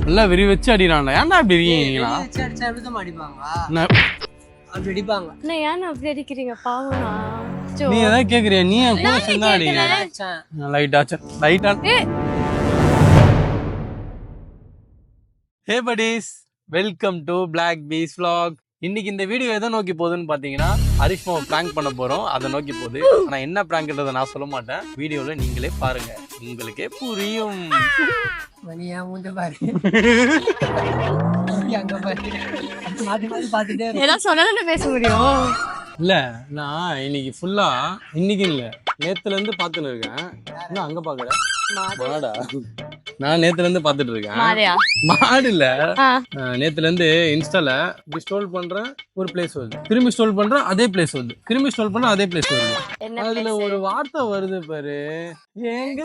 நல்லா விரி வச்சு அடிறான்டா. ஏன்டா அப்படி இருக்கீங்களா? நீ எதாவது கேக்குறியா? நீ என் கூட சேர்ந்தா அடிக்கிறேன். லைட்டா. ஹே buddies, welcome to Black Bees vlog. இன்னைக்கு இந்த வீடியோ எதை நோக்கி போகுதுன்னு பாத்தீங்கன்னா ஹரிஷ்மாவை பிராங்க் பண்ண போறோம். அதை நோக்கி போகுது. ஆனா என்ன பிராங்க்ன்றதை நான் சொல்ல மாட்டேன். வீடியோல நீங்களே பாருங்க, உங்களுக்கே புரியும். பேச முடியும் இல்ல, நான் இன்னைக்கு ஃபுல்லா இன்னைக்கு இல்ல நேத்துல இருந்து பாத்துன்னு இருக்கேன். இன்னும் அங்க பாக்குற மாடா? நான் நேத்துல இருந்து பாத்துட்டு இருக்கேன். மாடு இல்ல, நேத்துல இருந்து இன்ஸ்டால இப்படி ஸ்டோல் பண்றேன், ஒரு பிளேஸ் வருது. திரும்பி ஸ்டோல் பண்றேன், அதே பிளேஸ் வருது. திரும்பி ஸ்டோல் பண்றேன், அதே பிளேஸ் வருது. அதுல ஒரு வார்த்தை வருது பாரு. எங்க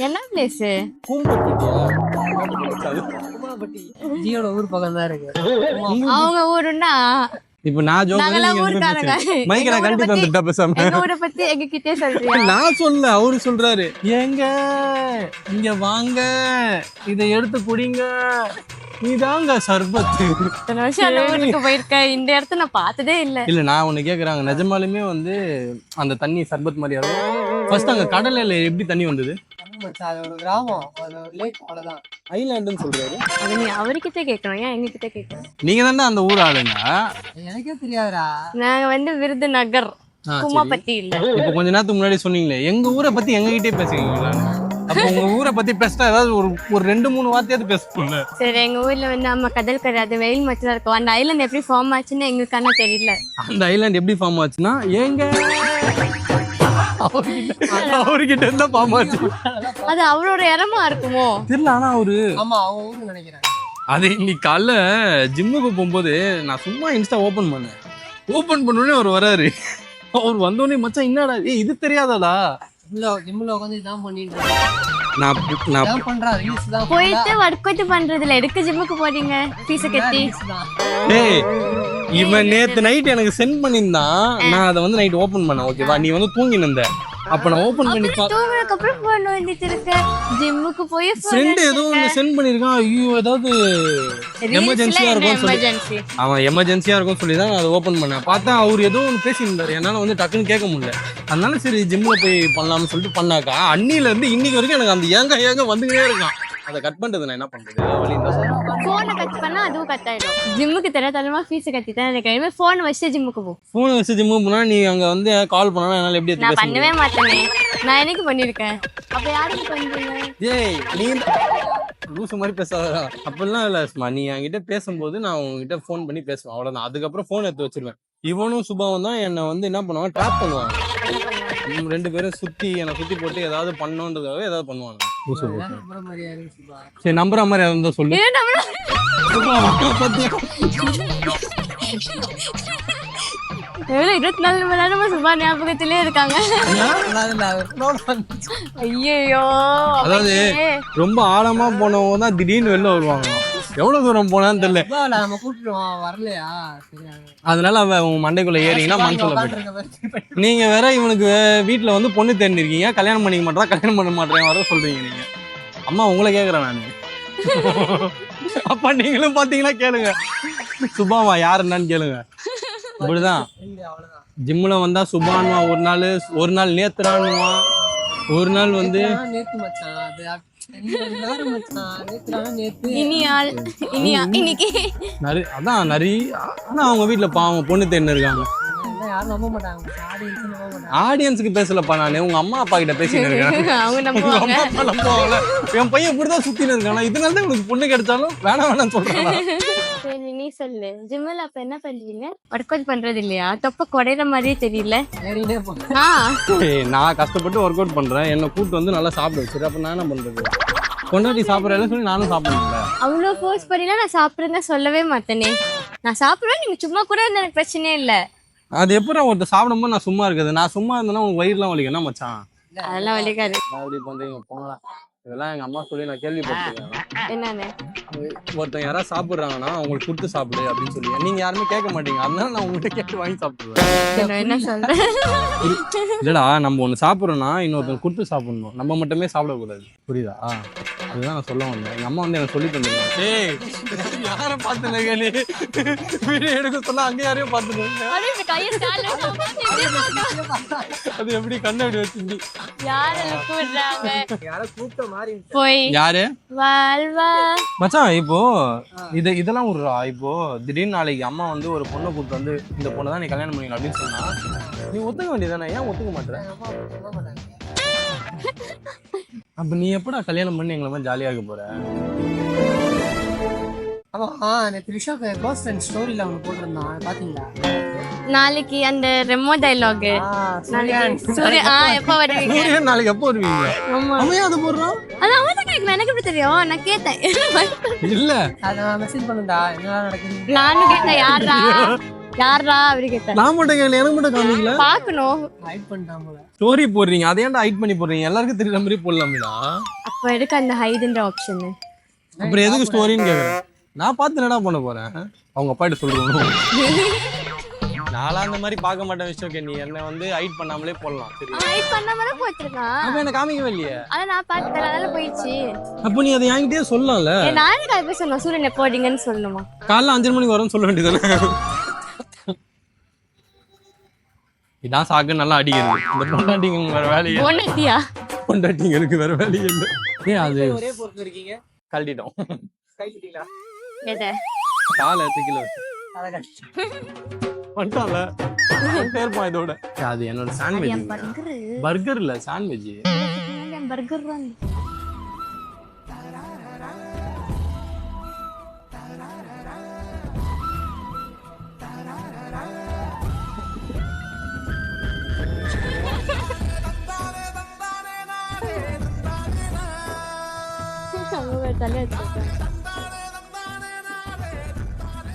என்ன பிளேஸ்? ஜியோட ஊர் பக்கம் தான் இருக்கு. அவங்க ஊருன்னா இப்ப நான் மைக்கை கழட்டி தந்துட்டா பேசாம. நான் சொல்ல, அவரு சொல்றாரு, ஏங்க இங்க வாங்க, இதை எடுத்து குடிங்க, இதாங்க சர்பத்து. இத்தனை வருஷம் அந்த ஊருக்கு போயிருக்கேன், இந்த இடத்த நான் பார்த்ததே இல்ல. இல்ல, நான் ஒண்ணு கேக்குறாங்க, நிஜமாலுமே வந்து அந்த தண்ணி சர்பத் மாதிரி இருக்கும். ஃபர்ஸ்ட் அங்க கடல்ல எப்படி தண்ணி வந்தது? ஐலாண்டுன்னு சொல்றாரு. அது நீ அவர்கிட்ட கேட்கணும், ஏன் எங்ககிட்ட கேட்கணும்? நீங்க தானே அந்த ஊர் ஆளுங்க. எனக்கே தெரியாதுடா. நாங்க வந்து விருதுநகர், குமாபத்தி இல்ல. இப்ப கொஞ்ச நேரத்துக்கு முன்னாடி சொன்னீங்களே எங்க ஊரை பத்தி எங்ககிட்டே பேசுவீங்களா? அப்ப உங்க ஊரை பத்தி பேசினா ஏதாவது ஒரு 2-3 வார்த்தையாவது பேசணும்ல. சரி, எங்க ஊர்ல வந்து நம்ம கடல் கிடையாது, வெயில் மட்டும் இருக்கும். அந்த ஐலாண்ட் எப்படி ஃபார்ம் ஆச்சுன்னு எங்களுக்கு ஆனா தெரியல. அந்த ஐலாண்ட் எப்படி ஃபார்ம் ஆச்சுன்னா எங்க அவர்கிட்ட இருந்தா ஃபார்ம் ஆச்சு. அது அவரோட இடமா இருக்குமோ தெரியல. ஆனா அவரு நினைக்கிறேன். அது இன்னைக்கு காலைல ஜிம்முக்கு போகும்போது நான் சும்மா இன்ஸ்டா ஓபன் பண்ணோடனே அவர் வராரு. அவர் வந்தோடனே மச்சான் என்னடா இது தெரியாதடா, ஜிம்ல உட்காந்து இதான் பண்ணிட்டு போயிட்டு ஒர்க் அவுட் பண்றதுல எதுக்கு ஜிம்முக்கு போறீங்க? பீஸ கட்டி. இவன் நேத்து நைட் எனக்கு சென்ட் பண்ணிருந்தான். நான் அதை வந்து நைட் ஓபன் பண்ணேன். ஓகேவா, நீ வந்து தூங்கி நின்ற. அப்ப நான் ஓபன் பண்ணி தூங்குறதுக்கு அப்புறம் போன் வந்துட்டு இருக்க. ஜிம்முக்கு போய் ஃப்ரெண்ட் ஏதோ ஒன்னு சென்ட் பண்ணிருக்கான். ஐயோ, ஏதாவது எமர்ஜென்சியா இருக்கும் சொல்லி, அவன் எமர்ஜென்சியா இருக்கும் சொல்லி தான் அதை ஓபன் பண்ணேன். பார்த்தா அவர் ஏதோ ஒன்று பேசியிருந்தாரு, என்னால வந்து டக்குன்னு கேட்க முடியல. அதனால சரி ஜிம்ல போய் பண்ணலாம்னு சொல்லிட்டு பண்ணாக்கா, அன்னில இருந்து இன்னைக்கு வரைக்கும் எனக்கு அந்த ஏங்க வந்துகிட்டே இருக்கான். அதை கட் பண்றது நான் என்ன பண்றது? வழி இருந்தா போனை கட் பண்ணா அதுவும் கட் ஆயிடும். ஜிம்முக்கு தெரியாதனமா ஃபீஸ் கட்டி தான் எனக்கு. போன் வச்சு ஜிம்முக்கு போ. போன் வச்சு ஜிம்முக்கு போனா நீ அங்க வந்து கால் பண்ணா என்னால எப்படி? நான் பண்ணவே மாட்டேனே. நான் என்னைக்கு பண்ணிருக்கேன்? அப்ப யாருக்கு பண்றீங்க? ஏய், நீ லூசு மாதிரி பேசாதடா. அப்படிலாம் இல்ல சும்மா. நீ என்கிட்ட பேசும்போது நான் உங்ககிட்ட ஃபோன் பண்ணி பேசுவேன், அவ்வளவுதான். அதுக்கப்புறம் போன் எடுத்து வச்சிருவேன். இவனும் சுபாவும் தான் என்னை வந்து என்ன பண்ணுவாங்க, ட்ராப் பண்ணுவாங்க. 2 பேரும் என்னை சுத்தி போட்டு ஏதாவது பண்ணணுன்றதுக்காக ஏதாவது பண்ணுவாங்க. சரி, நம்புற மாதிரி இருந்தா சொல்லு. 24 மணி நேரமா சுபா ஞாபகத்திலே இருக்காங்க. ஐயோ, அதாவது ரொம்ப ஆழமா போனவங்க தான் திடீர்னு வெளில வருவாங்க. எவ்வளவு தூரம் போனான்னு தெரியல. நம்ம கூப்பிட்டுருவோம், வரலையா? அதனால அவன் உங்க மண்டைக்குள்ள ஏறிங்கன்னா மனசுல போயிட்டு. நீங்க வேற இவனுக்கு வீட்டுல வந்து பொண்ணு தேர்ந்திருக்கீங்க, கல்யாணம் பண்ணிக்க மாட்டா, கல்யாணம் பண்ண மாட்டேன் வர சொல்றீங்க நீங்க. அம்மா உங்களை கேக்குறேன் நானு. அப்பா நீங்களும் பாத்தீங்கன்னா கேளுங்க, சுபாவா யாரு என்னன்னு கேளுங்க. இப்படிதான் ஜிம்ல வந்தா சுபான்வா, ஒரு நாள் நேத்துறான்வான், ஒரு நாள் வந்து நேத்து மச்சான், அதான் நரி. ஆனா அவங்க வீட்டுல பாவம் பொண்ணு தேர்ந்து இருக்காங்க. ஆடியன்ஸுக்கு பேசலப்பா நானு, உங்க அம்மா அப்பா கிட்ட பேசிட்டு இருக்கேன். என் பையன் இப்படிதான் சுத்தின்னு இருக்கானா, இதனால தான் உனக்கு பொண்ணு கிடைச்சாலும் வேணாம் சொல்றான். சரி, நீ சொல்லு. ஜிம்ல அப்ப என்ன பண்றீங்க? ஒர்க் அவுட் பண்றது இல்லையா? தொப்ப குறையிற மாதிரியே தெரியல. நான் கஷ்டப்பட்டு ஒர்க் அவுட் பண்றேன், என்ன கூட்டு வந்து நல்லா சாப்பிட வச்சிரு. அப்ப நான் என்ன பண்றது? கொண்டாடி சாப்பிடறேன்னு சொல்லி நானும் சாப்பிடல. அவ்வளோ ஃபோர்ஸ் பண்ணினா நான் சாப்பிடுறேன்னு சொல்லவே மாட்டேனே. நான் சாப்பிடுவேன், நீங்க சும்மா கூட இருந்தா எனக்கு பிரச்சனையே இல்ல. அது எப்படி ஒருத்தர் சாப்பிடும்போது நான் சும்மா இருக்குது? நான் சும்மா இருந்தேன்னா உங்க வயிறுலாம் வலிக்கணும் மச்சான். அதெல்லாம் வலிக்காது. அப்படி பண்றீங்க போங்களா? இதெல்லாம் எங்க அம்மா சொல்லி நான் கேள்விப்பட்டிருக்கேன். என்னன்னு? ஒருத்தங்க யாராவது சாப்பிடுறாங்கன்னா அவங்களுக்கு கொடுத்து சாப்பிடு அப்படின்னு சொல்லி நீங்க யாருமே கேட்க மாட்டீங்க, அதனால நான் உங்ககிட்ட கேட்டு வாங்கி சாப்பிடுவேன். நான் என்ன சொல்றேன்? இல்லடா, நம்ம ஒண்ணு சாப்பிடுறோம்னா இன்னொருத்தங்க கொடுத்து சாப்பிடணும், நம்ம மட்டுமே சாப்பிடக்கூடாது. புரியுதா? அதுதான் நான் சொல்ல வந்தேன். எங்க அம்மா வந்து எனக்கு சொல்லி தந்துருக்காங்க. ஏய், யாரை பார்த்து நீ வீடியோ எடுக்க சொன்னா அங்க யாரையும் பார்த்துருங்க. அது எப்படி கண்ணை அப்படி வச்சு போய் யாரு வாழ்வா மச்சான்? இப்போ இதெல்லாம் ஒரு இப்போ திடீர்னு நாளைக்கு அம்மா வந்து ஒரு பொண்ணை கூப்பிட்டு வந்து இந்த பொண்ணை தான் நீ கல்யாணம் பண்ணிக்கணும் அப்படின்னு சொன்னா நீ ஒத்துக்க வேண்டியதானே? ஏன் ஒத்துக்க மாட்டேற? அப்ப நீ எப்படா கல்யாணம் பண்ணி எங்களை மாதிரி ஜாலியா இருக்க போற? த்ரிஷாக்கு க்ளோஸ் ஃப்ரெண்ட் ஸ்டோரியில அவனு போட்டிருந்தான், பாத்தீங்களா? நாளைக்கு அந்த ரெமோ டைலாக் சூர்யா எப்ப வருவீங்க? நாளைக்கு எப்போ வருவீங்க? அம்மையா அது போடுறான். அது அவன் தான் கேட்கணும், எனக்கு எப்படி தெரியும்? நான் கேட்டேன். இல்ல அத மெசேஜ் பண்ணுடா, என்ன நடக்குது? நானும் கேட்டேன், யாரா அப்படி கேட்டேன். நான் மட்டும் கேட்கல, எனக்கு மட்டும் காமிக்கல. பாக்கணும். ஹைட் பண்ணிட்டாங்கள. ஸ்டோரி போடுறீங்க, அதை ஏன்டா ஹைட் பண்ணி போடுறீங்க? எல்லாருக்கும் தெரியற மாதிரி போடலாம்டா. அப்ப எதுக்கு அந்த ஹைட்ன்ற ஆப்ஷன்? அப்புறம் எதுக்கு ஸ்டோரின்னு கேக்குறேன். நான் பார்த்து என்னடா பண்ண போறேன்? அவங்க அப்பாட்ட சொல்றேன். நாளா அந்த மாதிரி பார்க்க மாட்டேன் விஷயம். நீ என்ன வந்து ஹைட் பண்ணாமலே போடலாம். சரி, ஹைட் பண்ணாமலே போட்டுருக்கான். அப்ப என்ன காமிக்கவே இல்லையே. அத நான் பார்த்தேன், அதனால போயிடுச்சு. அப்ப நீ அதை என்கிட்டயே சொல்லலாம்ல. நானே கால் போய் சொன்னேன், சூரியன் எப்போ வரீங்கன்னு சொல்லணுமா? காலைல 5 மணிக்கு வரும்னு சொல்ல வேண்டியதானே? இதான் சாக்கு நல்லா அடிக்கிறது. இந்த பொண்டாட்டிங்க வேற வேலையே. பொண்டாட்டிங்களுக்கு வேற வேலையே இல்லை. ஏன் அது ஒரே பொறுத்து இருக்கீங்க? கழட்டிட்டோம். கைட்டிட்டீங்களா? எதை? காலை எத்துக்கில வந்துட்டான்ல பேர்ப்பா இதோட. அது என்னோட சாண்ட்விச். பர்கர் இல்ல, சாண்ட்விச். பர்கர் தான்.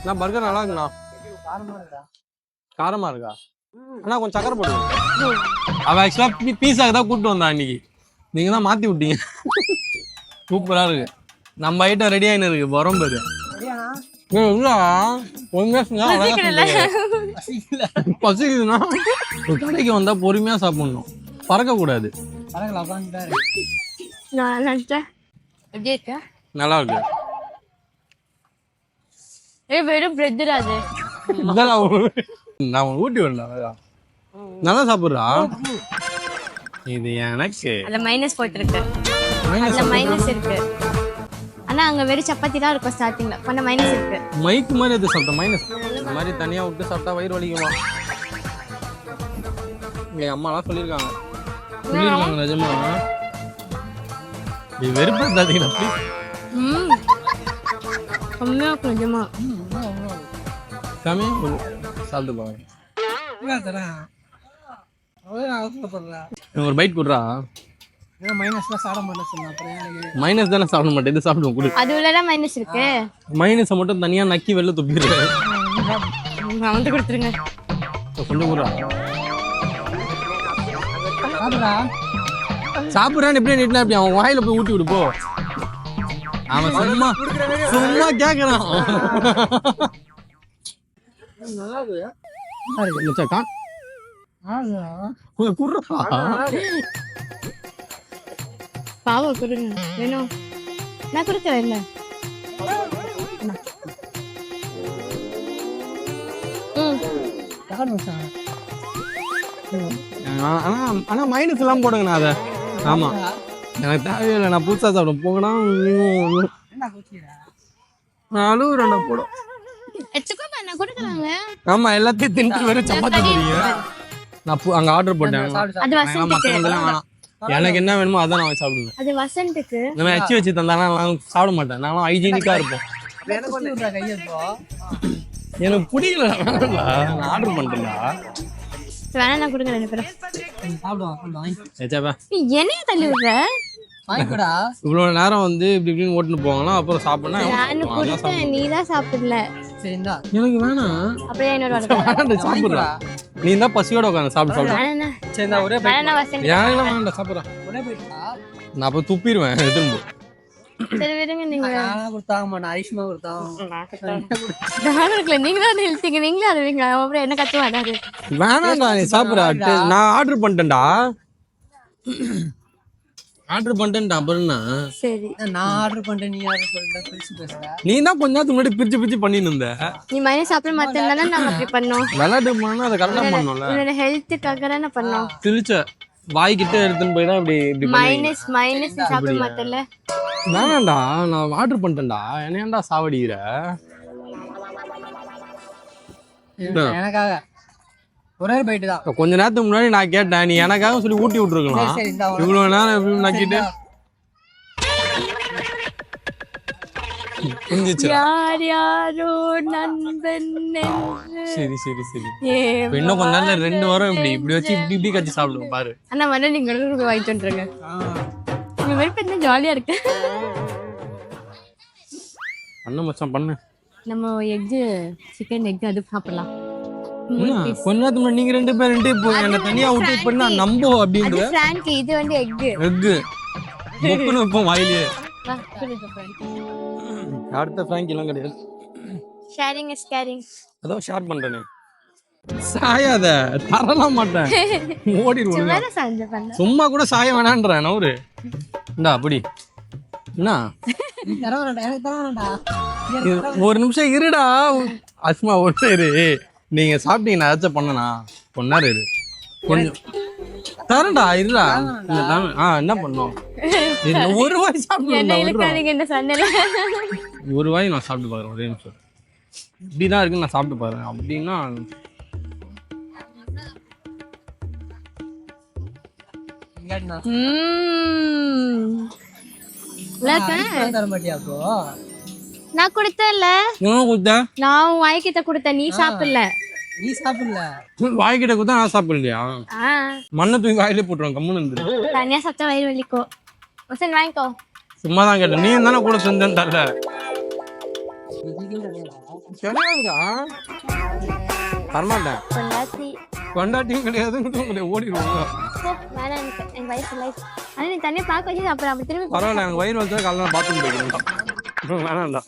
நான் பர்கர் நல்லா இருக்குண்ணா. காரமா இருக்கா? அண்ணா கொஞ்சம் சக்கரை போடுவோம். அவ ஆக்சுவலா பீஸாக்கு தான் கூப்பிட்டு வந்தான் இன்னைக்கு, நீங்க தான் மாத்தி விட்டீங்க. சூப்பரா இருக்கு. நம்ம ஐட்டம் ரெடி ஆயின்னு இருக்கு. வரும் பேரு பசிக்குதுன்னா கடைக்கு வந்தா பொறுமையா சாப்பிடணும், பறக்க கூடாது. நல்லா இருக்கு. வெறும் பிரெட் அது. நான் ஊட்டி வரலாம். நல்லா சாப்பிடுறா. இது எனக்கு அதுல மைனஸ் போட்டுருக்கு. அதுல மைனஸ் இருக்கு. ஆனா அங்க வெறும் சப்பாத்தி தான் இருக்கும் ஸ்டார்டிங்ல. பண்ண மைனஸ் இருக்கு. மைக் மாதிரி எது சாப்பிட்டா மைனஸ் இந்த மாதிரி தனியா விட்டு சாப்பிட்டா வயிறு வலிக்குமா? என் அம்மாலாம் சொல்லியிருக்காங்க நிஜமா. நீ வெறுப்பாதீங்களா ப்ளீஸ். கம்மியா இருக்கும் நிஜமா. சாமி சாப்பிட்டு போங்க. ஒரு பைட் குடுறா. மைனஸ் தானே சாப்பிட மாட்டேன், இது சாப்பிடுவோம் குடு. அது உள்ளடா மைனஸ் இருக்கு. மைனஸை மட்டும் தனியா நக்கி வெளில துப்பிடுறேன். வந்து கொடுத்துருங்க கொஞ்சம் குடுறா. சாப்பிடுறான்னு எப்படி நீட்னா அப்படி அவன் வாயில போய் ஊட்டி விடு போ. அவன் சும்மா சும்மா கேக்குறான். பாவம் கொடுங்க வேணும். நான் கொடுக்கல இல்ல. ஆனா மைனஸ் எல்லாம் போடுங்கண்ணா அதை. ஆமா எனக்கு தேவையில்லை, நான் புதுசா சாப்பிடும் போகனா நானும் 2 போடும். ஆமா எல்லாத்தையும் தின்ட்டு வேற சப்பாத்தி போடுறீங்க. நான் அங்க ஆர்டர் போட்டேன். எனக்கு என்ன வேணுமோ அதான் நான் சாப்பிடுவேன். அது வசந்துக்கு நம்ம வச்சு தந்தானா நான் சாப்பிட மாட்டேன். நானும் ஹைஜீனிக்கா இருப்போம். எனக்கு பிடிக்கல, நான் ஆர்டர் பண்ணிட்டேன்டா. வேணா நான் கொடுங்க 2 பேரும் சாப்பிடுவோம். என்னைய தள்ளி விடுற? இவ்வளவு நேரம் வந்து இப்படி இப்படின்னு ஓட்டுன்னு போவாங்களா, அப்புறம் சாப்பிடனா நீ தான் சாப்பிடல. எனக்கு வேணாம். அப்படியே இன்னொரு சாப்பிடுறா. நீ தான் பசியோட உட்காந்து சாப்பிட வேணாம். வேண்டாம் சாப்பிடுறா. நான் அப்ப துப்பிடுவேன் திரும்ப. சரி விடுங்க நீங்க. நான் கொடுத்தாங்க மாட்டேன், ஐஷ்மா கொடுத்தாங்க. நானும் இருக்கல, நீங்க தான் இழுத்தீங்க, நீங்களே அழுவீங்க. அப்புறம் என்ன கத்து வராது. வேணாம்டா நீ சாப்பிட்ற. நான் ஆர்டர் பண்ணிட்டேன்டா. ஆர்டர் பண்ணிட்டேன்டா. அப்புறம்னா சரி நான் ஆர்டர் பண்ணிட்டேன், நீ ஆர்டர் பண்ணிட்ட, பிரிச்சு பேசுற. நீ தான் கொஞ்ச நேரத்துக்கு முன்னாடி பிரிச்சு பண்ணிட்டு இருந்த. நீ மைனஸ் சாப்பிட மாட்டேன்னா நாங்க அப்படி பண்ணோம். விளையாட்டு பண்ணா அதை கரெக்டா பண்ணோம்ல. உன்னோட ஹெல்த்துக்காக தானே பண்ணோம். திரிச்ச வாய்க்கிட்ட எடுத்துன்னு போய் தான் இப்படி மைனஸ் மைனஸ் சாப்பிட மாட்டேன்ல. வேணாம்டா நான் ஆர்டர் பண்ணிட்டேன்டா. என்னையாண்டா சாவடிக்கிற? எனக்காக ஒரே பைட்டு தான். கொஞ்ச நேரத்துக்கு முன்னாடி நான் கேட்டேன், நீ எனக்காக சொல்லி ஊட்டி விட்டுருக்கலாம். சரி இந்த இவ்வளவு நேரம் எப்படி நக்கிட்டு யார் யாரோ நண்பன். சரி சரி சரி. இன்னும் கொஞ்ச நேரம் 2 வாரம் இப்படி வச்சு இப்படி கட்சி சாப்பிடுவோம் பாரு. அண்ணா வந்து நீங்க வாங்கிட்டு வந்துருங்க. இந்த மாதிரி பண்ண ஜாலியா இருக்கு. அண்ணன் மச்சான் பண்ணு. நம்ம எக் சிக்கன் எக் அது சாப்பிடலாம். கொஞ்ச நேரத்துக்கு முன்னாடி நீங்க 2 பேர் போய் என்ன தனியா விட்டு பண்ணா நம்போ அப்படின்னு. ஃப்ராங்க் இது வந்து எக் முக்குன்னு வைப்போம் வாயிலே. அடுத்த ஃப்ராங்க் எல்லாம் கிடையாது. Sharing is caring. அதோ ஷேர் பண்றேனே. சாயாத தரலாம் மாட்டேன். ஓடிடுவோம். சும்மா கூட சாய வேணான்றேன் நவுரு. இந்தா அப்படி என்ன ஒரு நிமிஷம் இருடா. அஸ்மா ஒன்று இரு. நீங்க சாப்பிட்டீங்க நான் ஏதாச்சும் பண்ணனா பொண்ணாரு இரு கொஞ்சம் தரண்டா இருடா. என்ன பண்ணோம்? ஒரு வாய் சாப்பிட்டு ஒரு வாய் நான் சாப்பிட்டு பாக்குறேன். ஒரே நிமிஷம் இப்படிதான் இருக்குன்னு நான் சாப்பிட்டு பாக்குறேன். அப்படின்னா நான் கொடுத்தேன்ல. நான் உன் வாய்க்கிட்ட கொடுத்தேன், நீ சாப்பிடல. நீ சாப்பிடல, வாய்க்கிட்ட கொடுத்தா நான் சாப்பிடலையா? மண்ணை தூக்கி வாயிலே போட்டுருவோம். கம்முன்னு இருந்து தனியா சாப்பிட்டா வயிறு வலிக்கோ. வாங்கிக்கோ. சும்மா தான் கேட்டேன். நீ தானே கூட செஞ்சேன்னு தரல. தரமாட்டேன். கொண்டாட்டியும் கிடையாது. ஓடிடுவாங்க. நீ தனியா பாக்க வச்சு அப்புறம் அப்படி திரும்பி பரவாயில்ல. எனக்கு வயிறு வச்சா காலைல பாத்ரூம் போய்க்கணும். வேணாம்டா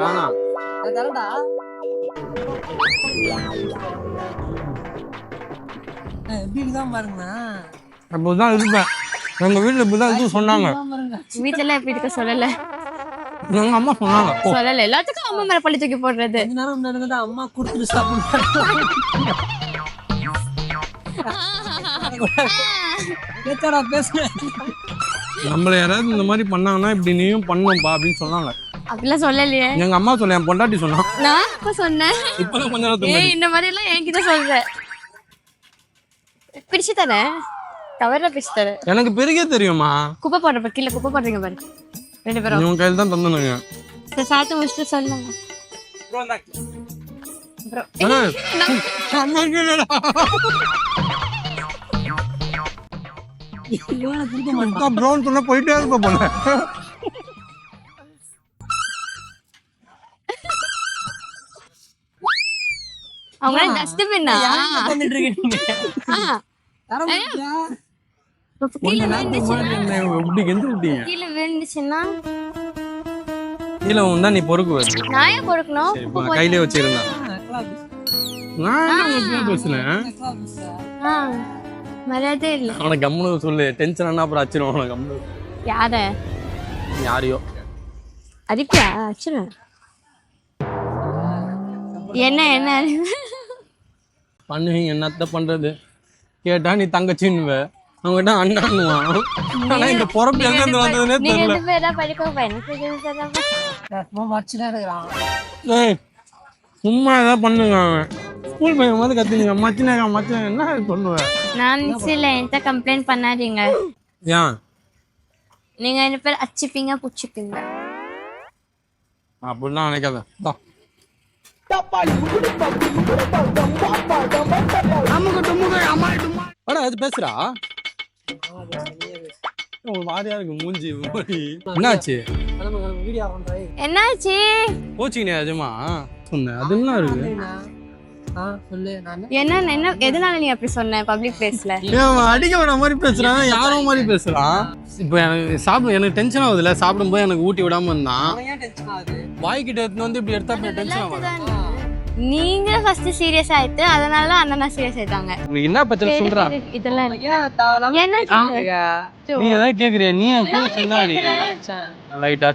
வேணாம். எப்படிதான் பாருங்கண்ணா. அப்படிதான் இருப்பேன். எங்க வீட்டுல இப்படிதான் எதுவும் சொன்னாங்க. வீட்டுல எல்லாம் எப்படி இருக்க சொல்லல. எங்க அம்மா சொன்னாங்க. சொல்லல. எல்லாத்துக்கும் அம்மா மேல பழி தூக்கி போடுறது. அம்மா கொடுத்துட்டு சாப்பிடுறாங்க. நம்மள யாராவது இந்த மாதிரி பண்ணாங்கன்னா இப்படி நீயும் பண்ணும்பா அப்படின்னு சொன்னாங்க. அப்படிலாம் சொல்லலையே. எங்க அம்மா சொல்ல, என் பொண்டாட்டி சொன்னா. நான் இப்ப சொன்னேன். இப்பதான் கொஞ்ச நேரத்துக்கு இந்த மாதிரி எல்லாம் என்கிட்ட சொல்ற. பிரிச்சு தரேன். கவர்ல பிரிச்சு தரேன். எனக்கு பெருகே தெரியுமா? குப்பை போடுறப்ப கீழே குப்பை போடுறீங்க பாரு 2 பேரும். இவங்க கையில தான் தந்தனுங்க. சாத்து முடிச்சுட்டு சொல்லுங்க. ப்ரௌன் சொன்னா போயிட்டே இருப்ப போல. அவங்க டஸ்ட்பின்னா பண்ணிட்டு இருக்கீங்க. கீழே விழுந்துச்சுன்னா கீழே வந்தா நீ பொறுக்கு. நான் ஏன் பொறுக்கணும்? கையிலே வச்சிருந்தேன். நான் பேசுனேன். மரியாதை இல்ல. அவனை கம்முனு சொல்லு. டென்ஷன் ஆனா அப்புறம் அச்சிரும். அவனை கம்முனு. யாரையோ அடிப்பியா? அச்சிரும். என்ன என்ன பண்ணுவீங்க. என்னத்த பண்றது? கேட்டா நீ தங்கச்சின்னுவ, அவங்ககிட்ட அண்ணான்னுவான். ஆனா இந்த பொறப்பு எங்க இருந்து வந்ததுன்னே தெரியல. சும்மா ஏதாவது பண்ணுங்க. அவன் ஸ்கூல் பையன் மாதிரி கத்துங்க. மச்சினேக்கா மச்சின என்ன சொல்லுவேன். நான் மிஸ்ல என்கிட்ட கம்ப்ளைண்ட் பண்ணாதீங்க. ஏன்? நீங்க 2 பேர் அச்சிப்பீங்க புடிச்சுப்பீங்க. அப்படிலாம் நினைக்காத. பேசுறா மாதிரியா இருக்கு மூஞ்சி. என்னாச்சு? என்னாச்சு? கோச்சிங்க நிஜமா சொன்னேன். அது என்ன இருக்கு? என்ன எதனால நீ அப்படி சொன்ன? பப்ளிக் பிளேஸ்ல அடிக்க வர மாதிரி பேசுறான். யாரோ மாதிரி பேசுறான். இப்போ எனக்கு டென்ஷன் ஆகுதுல்ல, சாப்பிடும்போது எனக்கு ஊட்டி விடாம இருந்தான். அவன் ஏன் டென்ஷன் ஆகுது? வாய்க்கிட்ட எடுத்துன்னு வந்து இப்படி எடுத்தா டென்ஷன் ஆகும். நீங்க ஃபர்ஸ்ட் சீரியஸ் ஆயிட்டு அதனால அண்ணனா சீரியஸ் ஆயிட்டாங்க. என்ன பத்தி சொல்றா? இதெல்லாம் ஏன் என்ன நீ ஏதாவது கேக்குறியா? நீ கூட சொன்னா லைட்டா